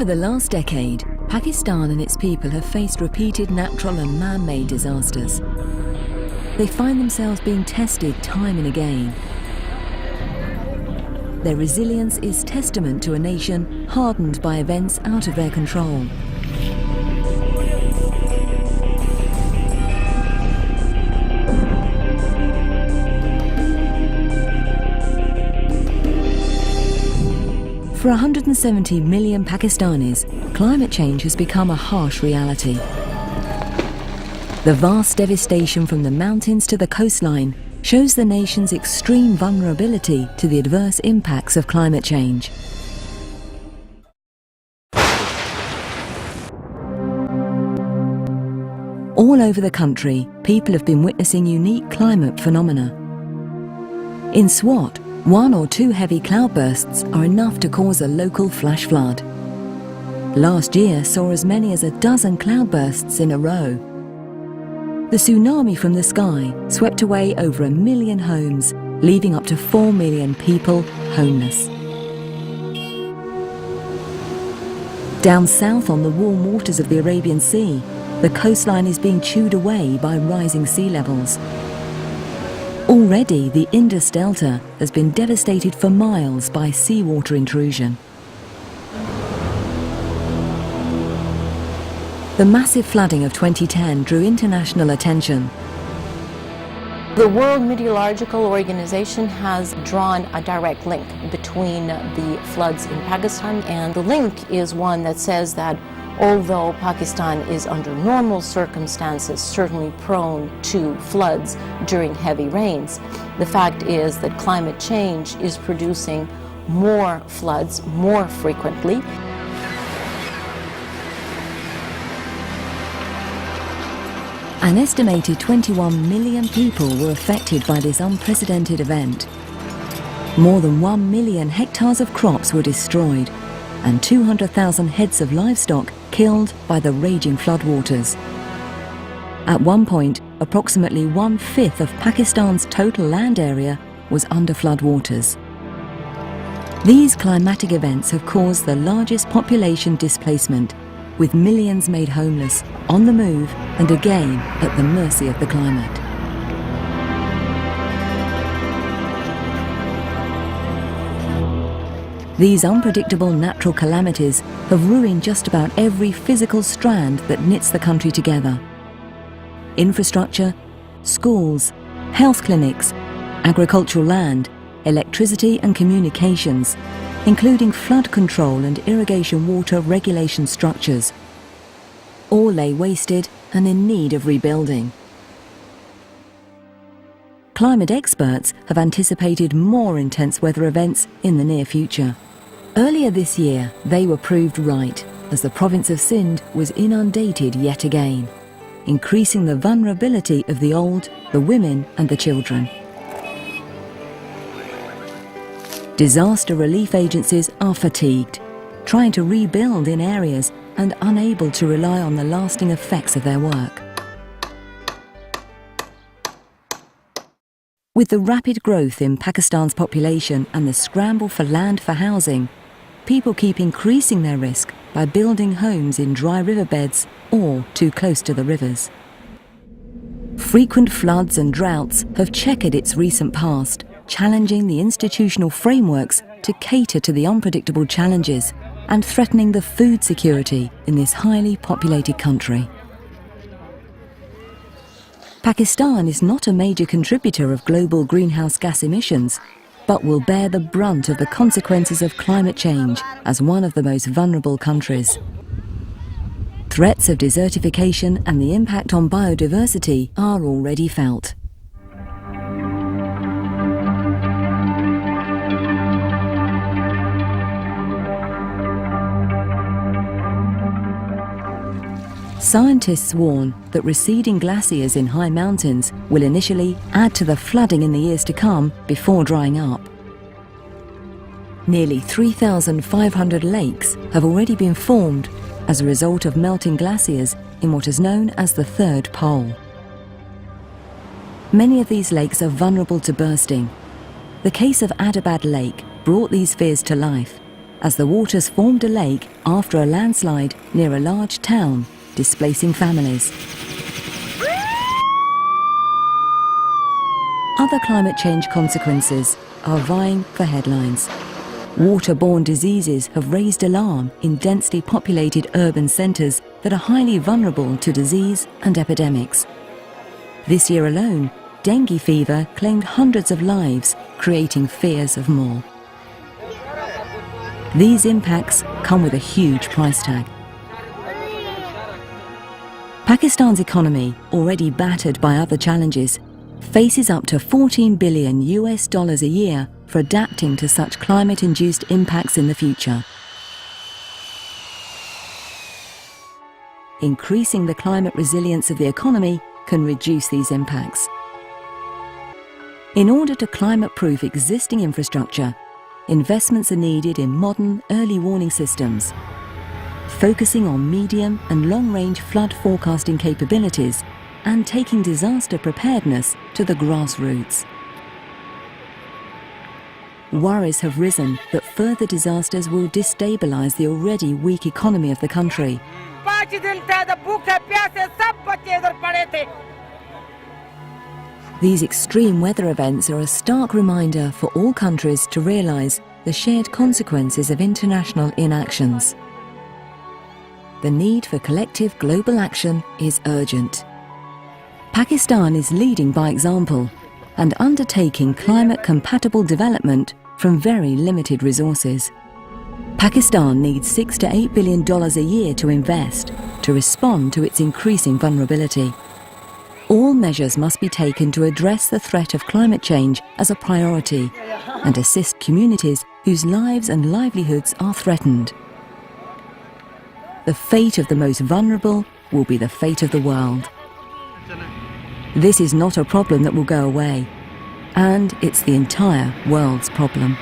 Over the last decade, Pakistan and its people have faced repeated natural and man-made disasters. They find themselves being tested time and again. Their resilience is testament to a nation hardened by events out of their control. For 170 million Pakistanis, climate change has become a harsh reality. The vast devastation from the mountains to the coastline shows the nation's extreme vulnerability to the adverse impacts of climate change. All over the country, people have been witnessing unique climate phenomena. In Swat, 1 or 2 heavy cloudbursts are enough to cause a local flash flood. Last year saw as many as a dozen cloudbursts in a row. The tsunami from the sky swept away over 1 million homes, leaving up to 4 million people homeless. Down south on the warm waters of the Arabian Sea, the coastline is being chewed away by rising sea levels. Already, the Indus Delta has been devastated for miles by seawater intrusion. The massive flooding of 2010 drew international attention. The World Meteorological Organization has drawn a direct link between the floods in Pakistan, and the link is one that says that although Pakistan is under normal circumstances certainly prone to floods during heavy rains, the fact is that climate change is producing more floods more frequently. An estimated 21 million people were affected by this unprecedented event. More than 1 million hectares of crops were destroyed, and 200,000 heads of livestock killed by the raging floodwaters. At one point, approximately 1/5 of Pakistan's total land area was under floodwaters. These climatic events have caused the largest population displacement, with millions made homeless, on the move, and again at the mercy of the climate. These unpredictable natural calamities have ruined just about every physical strand that knits the country together. Infrastructure, schools, health clinics, agricultural land, electricity and communications, including flood control and irrigation water regulation structures. All lay wasted and in need of rebuilding. Climate experts have anticipated more intense weather events in the near future. Earlier this year, they were proved right, as the province of Sindh was inundated yet again, increasing the vulnerability of the old, the women and the children. Disaster relief agencies are fatigued, trying to rebuild in areas and unable to rely on the lasting effects of their work. With the rapid growth in Pakistan's population and the scramble for land for housing, people keep increasing their risk by building homes in dry riverbeds or too close to the rivers. Frequent floods and droughts have checkered its recent past, challenging the institutional frameworks to cater to the unpredictable challenges and threatening the food security in this highly populated country. Pakistan is not a major contributor of global greenhouse gas emissions, but will bear the brunt of the consequences of climate change as one of the most vulnerable countries. Threats of desertification and the impact on biodiversity are already felt. Scientists warn that receding glaciers in high mountains will initially add to the flooding in the years to come before drying up. Nearly 3,500 lakes have already been formed as a result of melting glaciers in what is known as the Third Pole. Many of these lakes are vulnerable to bursting. The case of Adabad Lake brought these fears to life. as the waters formed a lake after a landslide near a large town, displacing families. Other climate change consequences are vying for headlines. Waterborne diseases have raised alarm in densely populated urban centres that are highly vulnerable to disease and epidemics. This year alone, dengue fever claimed hundreds of lives, creating fears of more. These impacts come with a huge price tag. Pakistan's economy, already battered by other challenges, faces up to $14 billion a year for adapting to such climate-induced impacts in the future. Increasing the climate resilience of the economy can reduce these impacts. In order to climate-proof existing infrastructure, investments are needed in modern early warning systems, focusing on medium and long-range flood forecasting capabilities and taking disaster preparedness to the grassroots. Worries have risen that further disasters will destabilize the already weak economy of the country. These extreme weather events are a stark reminder for all countries to realize the shared consequences of international inactions. The need for collective global action is urgent. Pakistan is leading by example and undertaking climate-compatible development from very limited resources. Pakistan needs $6 to $8 billion a year to invest to respond to its increasing vulnerability. All measures must be taken to address the threat of climate change as a priority and assist communities whose lives and livelihoods are threatened. The fate of the most vulnerable will be the fate of the world. This is not a problem that will go away, and it's the entire world's problem.